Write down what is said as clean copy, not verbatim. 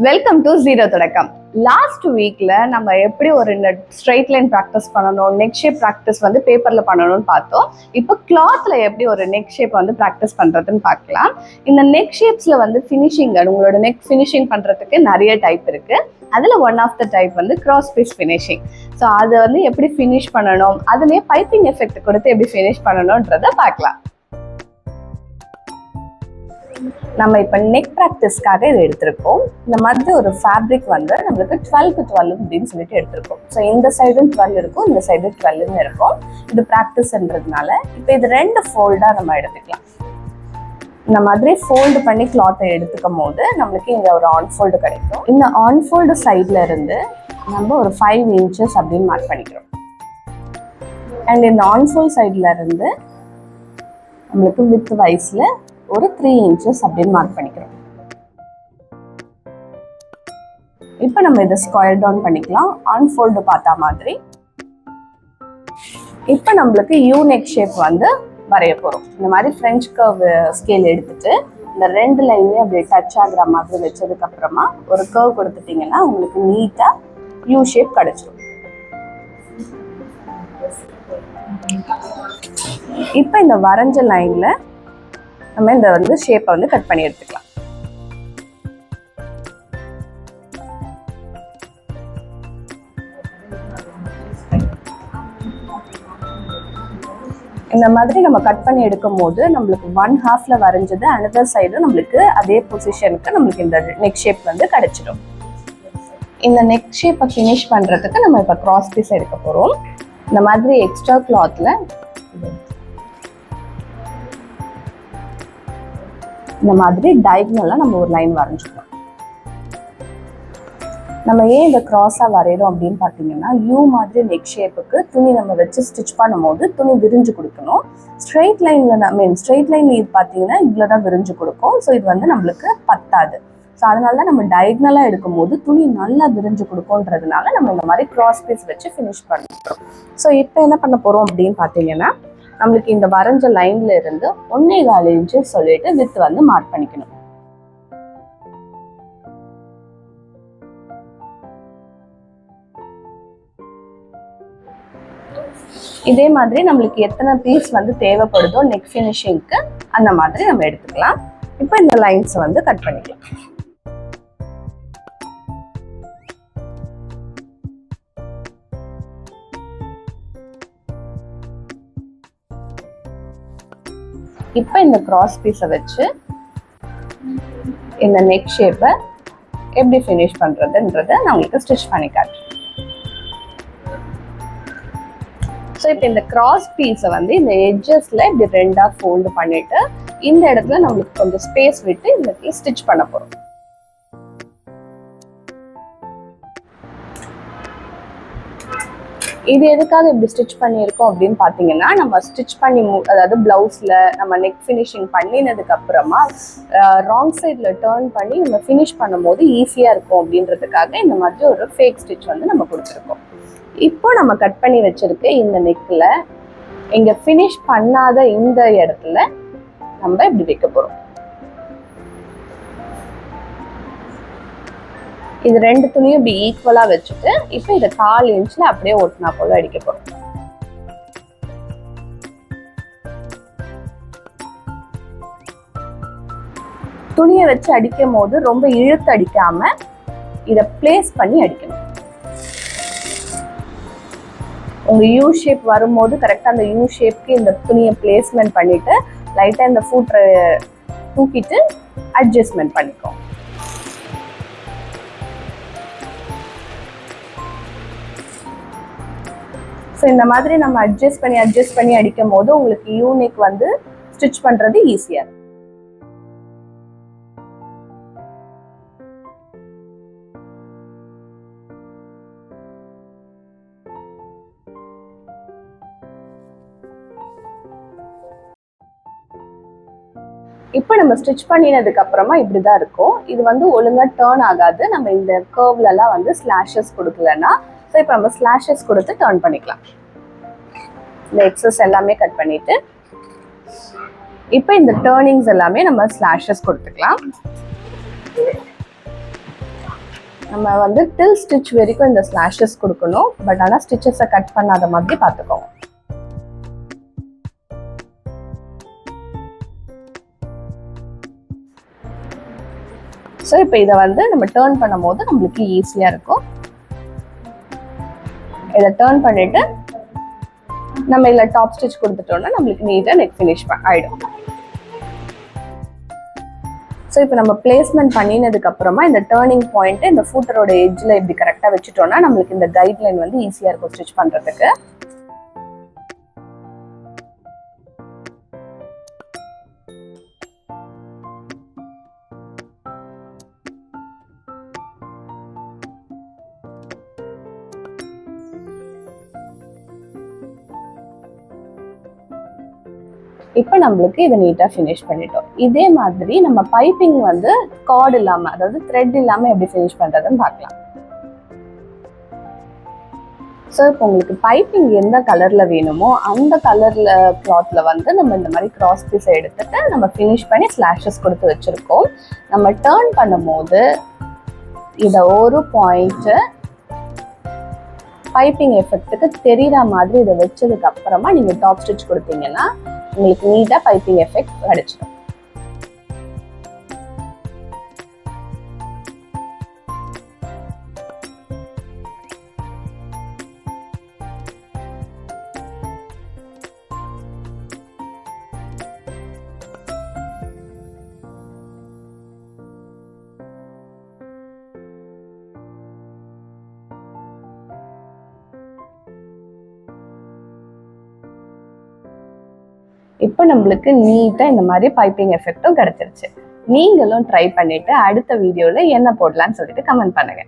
Welcome to zero தொடக்கம். Last வீக்ல நம்ம எப்படி ஒரு ஸ்ட்ரைட் லைன் ப்ராக்டிஸ் பண்ணணும், நெக் ஷேப் ப்ராக்டிஸ் வந்து பேப்பர்ல பண்ணணும்னு பார்த்தோம். இப்போ கிளாத்ல எப்படி ஒரு நெக் ஷேப் வந்து ப்ராக்டிஸ் பண்றதுன்னு பார்க்கலாம். இந்த நெக் ஷேப்ஸ்ல வந்து ஃபினிஷிங், உங்களோட நெக் ஃபினிஷிங் பண்றதுக்கு நிறைய டைப் இருக்கு. அதுல ஒன் ஆஃப் த டைப் வந்து கிராஸ் பீஸ் ஃபினிஷிங். ஸோ அதை வந்து எப்படி ஃபினிஷ் பண்ணணும், அதுலயே பைப்பிங் எஃபெக்ட் கொடுத்து எப்படி ஃபினிஷ் பண்ணணும்ன்றத பார்க்கலாம். நம்ம இப்போ நெக் ப்ராக்டிஸ்க்காக இதை எடுத்திருக்கோம். இந்த மாதிரி ஒரு ஃபேப்ரிக் வந்து நம்மளுக்கு 12x12 அப்படின்னு சொல்லிட்டு எடுத்திருக்கோம். ஸோ இந்த சைடும் 12 இருக்கும், இந்த சைடும் 12 இருக்கும். இது ப்ராக்டிஸ்ன்றதுனால இப்போ இது 2 ஃபோல்டாக நம்ம எடுத்துக்கலாம். இந்த மாதிரி ஃபோல்டு பண்ணி கிளாத்தை எடுத்துக்கும் போது நம்மளுக்கு இங்கே ஒரு ஆன் ஃபோல்டு கிடைக்கும். இந்த ஆன் ஃபோல்டு சைடில் இருந்து நம்ம ஒரு 5 inches அப்படின்னு மார்க் பண்ணிக்கிறோம். அண்ட் இந்த ஆன் ஃபோல்டு சைடில் இருந்து நம்மளுக்கு வித் வைஸில் ஒரு 3 inches அப்படின்னு மார்க் பண்ணிக்கிறோம். இப்போ நம்ம இதை ஸ்கொயர் டவுன் பண்ணிக்கலாம், ஆன்ஃபோல்டு பார்த்தா மாதிரி. இப்போ நம்மளுக்கு யூ நெக் ஷேப் வந்து வரைய போகிறோம். இந்த மாதிரி ஃப்ரெஞ்ச் கர்வ் ஸ்கேல் எடுத்துட்டு இந்த 2 லைன்லேயும் அப்படி டச் ஆகுற மாதிரி வச்சதுக்கு அப்புறமா ஒரு கர்வ் கொடுத்துட்டீங்கன்னா உங்களுக்கு நீட்டாக யூ ஷேப் கிடைச்சிடும். இப்போ இந்த வரைஞ்ச லைன்ல நம்ம இந்த வந்து ஷேப்பை வந்து கட் பண்ணி எடுத்துக்கலாம். இந்த மாதிரி நம்ம கட் பண்ணி எடுக்கும் போது நம்மளுக்கு 1/2 வரைஞ்சது அனதர் சைடு நம்மளுக்கு அதே பொசிஷனுக்கு நம்மளுக்கு இந்த நெக் ஷேப் வந்து கிடைச்சிடும். இந்த நெக் ஷேப்பை ஃபினிஷ் பண்றதுக்கு நம்ம இப்போ கிராஸ் பீஸ் எடுக்க போறோம். இந்த மாதிரி எக்ஸ்ட்ரா கிளாத்ல இந்த மாதிரி டயகனலாக நம்ம ஒரு லைன் வரைஞ்சிக்கலாம். நம்ம ஏன் இந்த கிராஸாக வரைகிறோம் அப்படின்னு பார்த்தீங்கன்னா, யூ மாதிரி நெக் ஷேப்புக்கு துணி நம்ம வச்சு ஸ்டிச் பண்ணும்போது துணி விரிஞ்சு கொடுக்கணும். ஸ்ட்ரெயிட் லைனில் ஸ்ட்ரெயிட் லைன் இது பார்த்தீங்கன்னா இவ்வளோ தான் விரிஞ்சு கொடுக்கும். ஸோ இது வந்து நம்மளுக்கு பத்தாது. ஸோ அதனால தான் நம்ம டயகனலாக எடுக்கும் போது துணி நல்லா விரிஞ்சு கொடுக்கும்ன்றதுனால நம்ம இந்த மாதிரி கிராஸ் பீஸ் வச்சு ஃபினிஷ் பண்ணுறோம். ஸோ இப்போ என்ன பண்ண போகிறோம் அப்படின்னு பார்த்தீங்கன்னா, நம்மளுக்கு இந்த வரைஞ்ச லைன்ல இருந்து 1.25 inches சொல்லிட்டு வித் வந்து மார்க் பண்ணிக்கணும். இதே மாதிரி நம்மளுக்கு எத்தனை பீஸ் வந்து தேவைப்படுதோ நெக் ஃபினிஷிங்க்கு அந்த மாதிரி நம்ம எடுத்துக்கலாம். இப்போ இந்த லைன்ஸ் வந்து கட் பண்ணிக்கலாம். இப்போ இந்த கிராஸ் பீஸை வச்சு இந்த நெக் ஷேப்பை எப்படி ஃபினிஷ் பண்ணுறதுன்றதை நான் உங்களுக்கு ஸ்டிச் பண்ணி காட்டுறேன். ஸோ இப்போ இந்த கிராஸ் பீஸை வந்து இந்த எட்ஜஸில் இப்படி 2ஆக ஃபோல்டு பண்ணிட்டு இந்த இடத்துல நம்மளுக்கு கொஞ்சம் ஸ்பேஸ் விட்டு இந்த இடத்துல ஸ்டிச் பண்ண போகிறோம். இது எதுக்காக இப்படி ஸ்டிச் பண்ணியிருக்கோம் அப்படின்னு பார்த்தீங்கன்னா, நம்ம ஸ்டிச் பண்ணி அதாவது பிளவுஸில் நம்ம நெக் ஃபினிஷிங் பண்ணினதுக்கு அப்புறமா ராங் சைடில் டேர்ன் பண்ணி நம்ம ஃபினிஷ் பண்ணும்போது ஈஸியாக இருக்கும் அப்படின்றதுக்காக இந்த மாதிரி ஒரு ஃபேக் ஸ்டிச் வந்து நம்ம கொடுத்துருக்கோம். இப்போ நம்ம கட் பண்ணி வச்சிருக்க இந்த நெக்கில் இங்கே ஃபினிஷ் பண்ணாத இந்த இடத்துல நம்ம இப்படி வைக்க போகிறோம். இது 2 துணியும் இப்படி ஈக்குவலா வச்சுட்டு இப்போ இதை 1/4 inchல அப்படியே ஒட்டினா போல அடிக்க போறோம். துணியை வச்சு அடிக்கும் போது ரொம்ப இழுத்து அடிக்காம இதை பிளேஸ் பண்ணி அடிக்கணும். உங்க யூ ஷேப் வரும்போது கரெக்டா அந்த யூ ஷேப்க்கு இந்த துணியை பிளேஸ்மெண்ட் பண்ணிட்டு லைட்டா இந்த ஃபூட்டை தூக்கிட்டு அட்ஜஸ்ட்மெண்ட் பண்ணிக்கோ. ஸோ இந்த மாதிரி நம்ம அட்ஜஸ்ட் பண்ணி அடிக்கும் போது உங்களுக்கு யூ நெக் வந்து ஸ்டிச் பண்றது ஈஸியா இருக்கும். இப்போ நம்ம ஸ்டிச் பண்ணினதுக்கு அப்புறமா இப்படிதான் இருக்கும். இது வந்து ஒழுங்கா டேர்ன் ஆகாது. நம்ம இந்த கர்வ்ல எல்லாம் வந்து ஸ்லாஷஸ் கொடுக்கலன்னா, ஸோ இப்போ நம்ம ஸ்லாஷஸ் கொடுத்து டர்ன் பண்ணிக்கலாம். இந்த எக்ஸஸ் எல்லாமே கட் பண்ணிட்டு இப்போ இந்த டர்னிங்ஸ் எல்லாமே நம்ம ஸ்லாஷஸ் கொடுத்துக்கலாம். நம்ம வந்து டில் ஸ்டிச் வரைக்கும் இந்த ஸ்லாஷஸ் கொடுக்கணும். பட் ஆனால் ஸ்டிச்சஸை கட் பண்ணாத மாதிரி பார்த்துக்கோங்க. ஸோ இப்போ இதை வந்து நம்ம டேர்ன் பண்ணும் போது நம்மளுக்கு ஈஸியாக இருக்கும். இதை டேர்ன் பண்ணிட்டு நம்ம இதில் டாப் ஸ்டிச் கொடுத்துட்டோம்னா நம்மளுக்கு நீட்டாக நெக் ஃபினிஷ் ஆகிடும். ஸோ இப்போ நம்ம பிளேஸ்மெண்ட் பண்ணினதுக்கு அப்புறமா இந்த டேர்னிங் பாயிண்ட் இந்த ஃபூட்டரோட எட்ஜில் இப்படி கரெக்டாக வச்சுட்டோம்னா நம்மளுக்கு இந்த கைட்லைன் வந்து ஈஸியாக இருக்கும் ஸ்டிச் பண்ணுறதுக்கு. இப்போ நம்மளுக்கு இதை நீட்டாக ஃபினிஷ் பண்ணிட்டோம். இதே மாதிரி நம்ம பைப்பிங் வந்து கார்டு இல்லாமல், அதாவது த்ரெட் இல்லாமல் எப்படி ஃபினிஷ் பண்ணுறதுன்னு பார்க்கலாம். ஸோ இப்போ உங்களுக்கு பைப்பிங் எந்த கலரில் வேணுமோ அந்த கலரில் கிளாத்தில் வந்து நம்ம இந்த மாதிரி கிராஸ் பீஸை எடுத்துட்டு நம்ம ஃபினிஷ் பண்ணி ஸ்லாஷஸ் கொடுத்து வச்சுருக்கோம். நம்ம டேர்ன் பண்ணும் போது இதை ஒரு பாயிண்ட்டு பைப்பிங் எஃபெக்ட்டுக்கு தெரிகிற மாதிரி இதை வச்சதுக்கு அப்புறமா நீங்கள் டாப் ஸ்டிச் கொடுத்தீங்கன்னா உங்களுக்கு நீட்டாக பைப்பிங் எஃபெக்ட் கிடைச்சிடும். இப்போ நம்மளுக்கு நீட்டாக இந்த மாதிரி பைப்பிங் எஃபெக்டும் கிடைச்சிருச்சு. நீங்களும் ட்ரை பண்ணிட்டு அடுத்த வீடியோவில் என்ன போடலான்னு சொல்லிட்டு கமெண்ட் பண்ணுங்க.